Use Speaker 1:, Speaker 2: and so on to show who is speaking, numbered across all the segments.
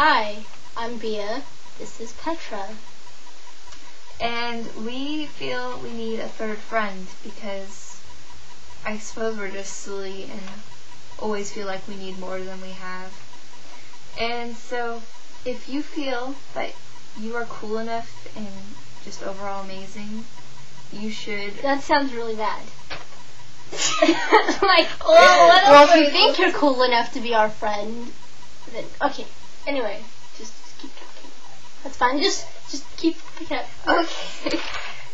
Speaker 1: Hi, I'm Bia. This is Petra.
Speaker 2: And we feel we need a third friend because I suppose we're just silly and always feel like we need more than we have. And so if you feel that you are cool enough and just overall amazing, you should...
Speaker 1: That sounds really bad. Well, if you think you're cool enough to be our friend, then okay. Anyway, just keep talking. That's fine. Just keep picking up.
Speaker 2: Okay.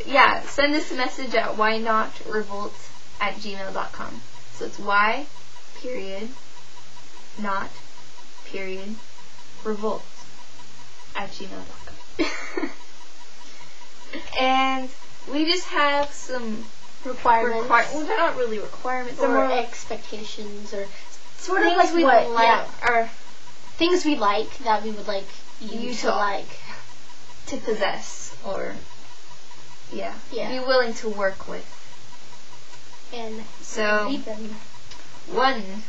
Speaker 2: Yeah, send us a message at why.not.revolt@gmail.com. So it's why.not.revolt@gmail.com. And we just have some
Speaker 1: Requirements.
Speaker 2: Well, they're not really requirements.
Speaker 1: Or expectations, or
Speaker 2: sort of like we like, or
Speaker 1: things we like that we would like you to like,
Speaker 2: to possess, or be willing to work with.
Speaker 1: And
Speaker 2: so,
Speaker 1: read them.
Speaker 2: 1,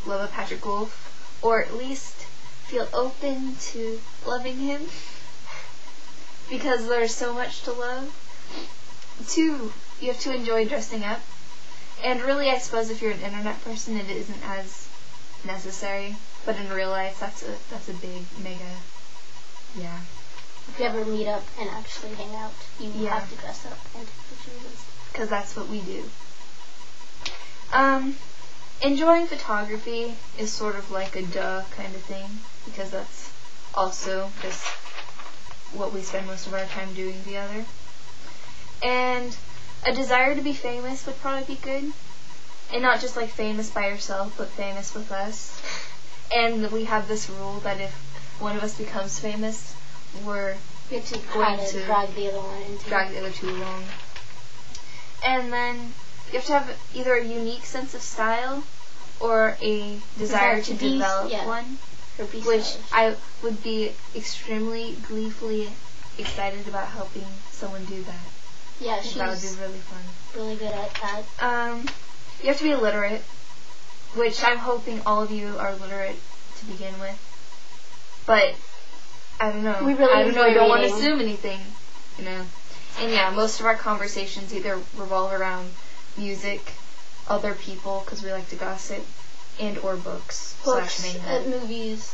Speaker 2: love a Patrick Wolf, or at least feel open to loving him, because there's so much to love. 2, you have to enjoy dressing up. And really, I suppose if you're an internet person, it isn't as necessary. But in real life, that's a big, mega, yeah.
Speaker 1: If you ever meet up and actually hang out, you have to dress up and take pictures and stuff.
Speaker 2: Because that's what we do. Enjoying photography is sort of like a duh kind of thing, because that's also just what we spend most of our time doing together. And a desire to be famous would probably be good. And not just like famous by yourself, but famous with us. And we have this rule that if one of us becomes famous, we're
Speaker 1: going to drag the other two along.
Speaker 2: And then you have to have either a unique sense of style or a desire to develop one, which I would be extremely gleefully excited about helping someone do that.
Speaker 1: Yeah,
Speaker 2: that would be really fun.
Speaker 1: Really good at that.
Speaker 2: You have to be literate, which I'm hoping all of you are literate to begin with. But I don't know.
Speaker 1: We really
Speaker 2: I don't want to
Speaker 1: reading.
Speaker 2: assume anything, you know. And yeah, most of our conversations either revolve around music, other people, because we like to gossip, and or books.
Speaker 1: Books, movies.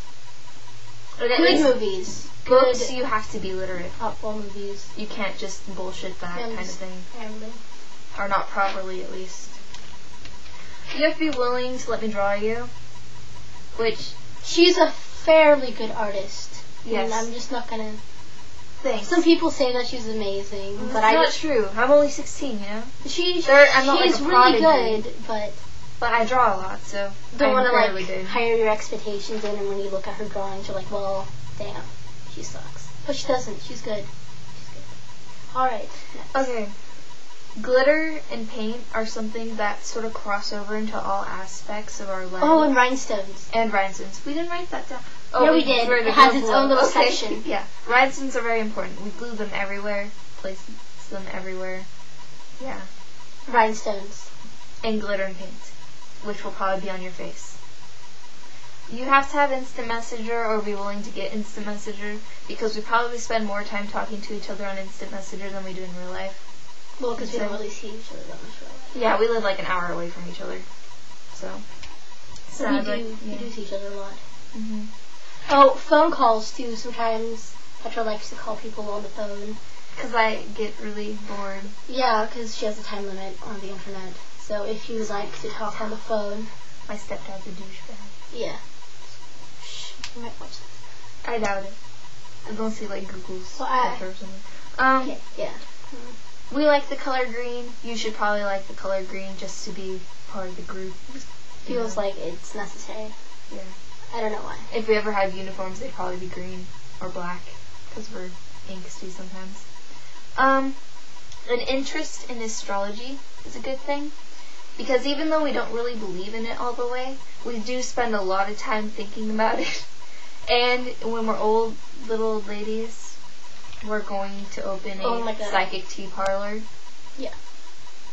Speaker 2: Good
Speaker 1: movies.
Speaker 2: Books, you have to be literate.
Speaker 1: Thoughtful movies.
Speaker 2: You can't just bullshit that kind of thing. Or not properly, at least. You have to be willing to let me draw you. Which...
Speaker 1: She's a fairly good artist.
Speaker 2: Yes.
Speaker 1: And I'm just not gonna...
Speaker 2: Thanks.
Speaker 1: Some people say that she's amazing, but
Speaker 2: that's not true. I'm only 16, you know?
Speaker 1: She's
Speaker 2: really
Speaker 1: good, but
Speaker 2: I draw a lot, so
Speaker 1: don't want to hire your expectations in, and when you look at her drawings, you're like, well, damn, she sucks. But she doesn't. She's good. All right. Next.
Speaker 2: Okay. Glitter and paint are something that sort of cross over into all aspects of our life.
Speaker 1: Oh, and rhinestones.
Speaker 2: We didn't write that down.
Speaker 1: Oh, yeah, we did. It has its own little section.
Speaker 2: Yeah. Rhinestones are very important. We glue them everywhere, place them everywhere. Yeah.
Speaker 1: Rhinestones.
Speaker 2: And glitter and paint, which will probably be on your face. You have to have Instant Messenger or be willing to get Instant Messenger, because we probably spend more time talking to each other on Instant Messenger than we do in real life.
Speaker 1: Well, because we don't really see each other that much, right?
Speaker 2: Yeah, we live like an hour away from each other. So
Speaker 1: we do see each other a lot.
Speaker 2: Mm-hmm.
Speaker 1: Oh, phone calls, too. Sometimes Petra likes to call people on the phone.
Speaker 2: Because I get really bored.
Speaker 1: Yeah, because she has a time limit on the internet. So if you like to talk on the phone...
Speaker 2: My stepdad's a douchebag.
Speaker 1: Yeah. Shh, you might watch this.
Speaker 2: I doubt it. I don't see like Google's or something.
Speaker 1: Okay, yeah.
Speaker 2: We like the color green. You should probably like the color green just to be part of the group.
Speaker 1: Feels like it's necessary.
Speaker 2: Yeah.
Speaker 1: I don't know why.
Speaker 2: If we ever had uniforms, they'd probably be green or black, because we're angsty sometimes. An interest in astrology is a good thing, because even though we don't really believe in it all the way, we do spend a lot of time thinking about it. And when we're old little ladies, we're going to open a psychic tea parlor.
Speaker 1: Yeah.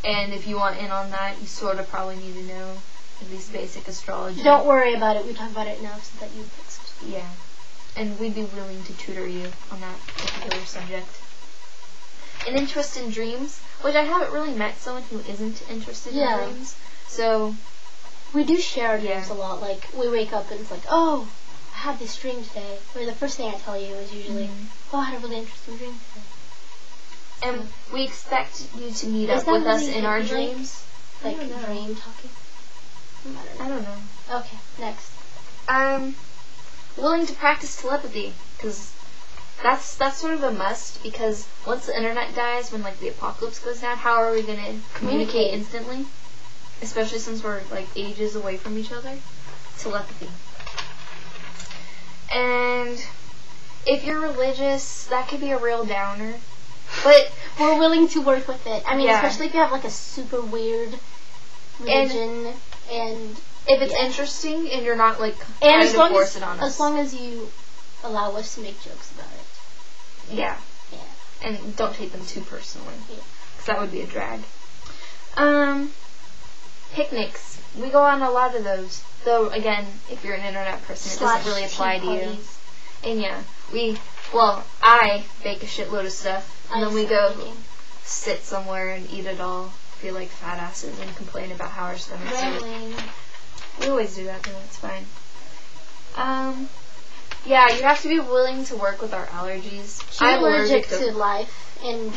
Speaker 2: And if you want in on that, you sort of probably need to know at least basic astrology.
Speaker 1: Don't worry about it. We talk about it enough so that you fix it.
Speaker 2: Yeah. and we'd be willing to tutor you on that particular subject. An interest in dreams, which I haven't really met someone who isn't interested in dreams. So
Speaker 1: we do share our dreams a lot. Like, we wake up and it's like, oh, I had this dream today. Or the first thing I tell you is usually, oh, I had a really interesting dream today.
Speaker 2: And we expect you to meet up with us in our dreams.
Speaker 1: Like dream talking?
Speaker 2: I don't know.
Speaker 1: Okay, next.
Speaker 2: Willing to practice telepathy, because that's sort of a must, because once the internet dies, when, like, the apocalypse goes down, how are we going to communicate instantly? Especially since we're, like, ages away from each other. Telepathy. And if you're religious, that could be a real downer. But
Speaker 1: we're willing to work with it. I mean, especially if you have, like, a super weird religion, and
Speaker 2: if it's interesting and you're not, like, trying to force it on us.
Speaker 1: As long as you allow us to make jokes about it.
Speaker 2: Yeah. And don't take them too personally. Because that would be a drag. Picnics. We go on a lot of those. Though, again, if you're an internet person, it doesn't really apply to you. And I bake a shitload of stuff. And then we go sit somewhere and eat it all. Feel like fat asses and complain about how our stomachs are. We always do that, though. It's fine. You have to be willing to work with our allergies.
Speaker 1: I'm allergic to life, and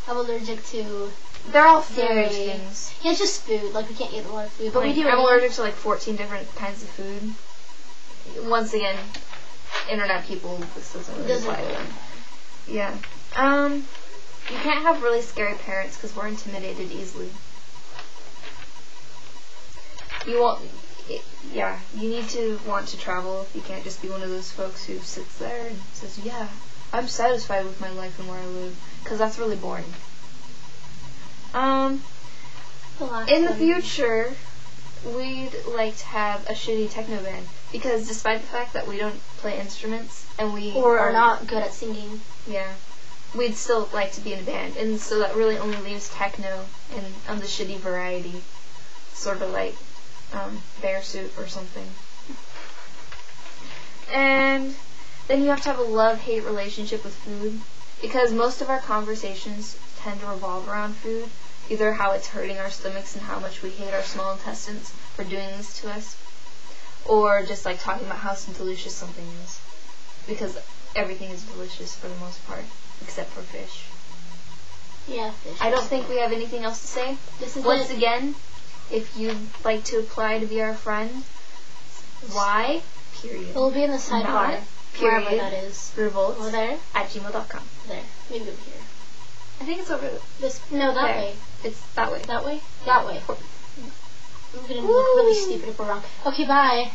Speaker 1: I'm allergic to...
Speaker 2: They're all food things.
Speaker 1: Yeah, it's just food. Like, we can't eat a lot of food. But
Speaker 2: I'm allergic to, like, 14 different kinds of food. Once again, internet people, this doesn't really apply to them. Yeah. You can't have really scary parents because we're intimidated easily. You need to want to travel. You can't just be one of those folks who sits there and says, yeah, I'm satisfied with my life and where I live, because that's really boring. In the future, we'd like to have a shitty techno band, because despite the fact that we don't play instruments and we
Speaker 1: are not good at singing,
Speaker 2: we'd still like to be in a band, and so that really only leaves techno and on the shitty variety, sort of like Bear Soup or something. And then you have to have a love-hate relationship with food, because most of our conversations tend to revolve around food, either how it's hurting our stomachs and how much we hate our small intestines for doing this to us, or just like talking about how delicious something is, because everything is delicious for the most part, except for fish.
Speaker 1: Yeah, fish.
Speaker 2: I don't think we have anything else to say. Once again, if you'd like to apply to be our friend, why? Period.
Speaker 1: It'll be in the sidebar. Wherever that is.
Speaker 2: Revolt.
Speaker 1: Over there?
Speaker 2: @gmail.com.
Speaker 1: There. Maybe over here.
Speaker 2: I think it's over
Speaker 1: this. No, that way.
Speaker 2: It's that way.
Speaker 1: That way? That way. We're going to look really stupid if we're wrong. Okay, bye.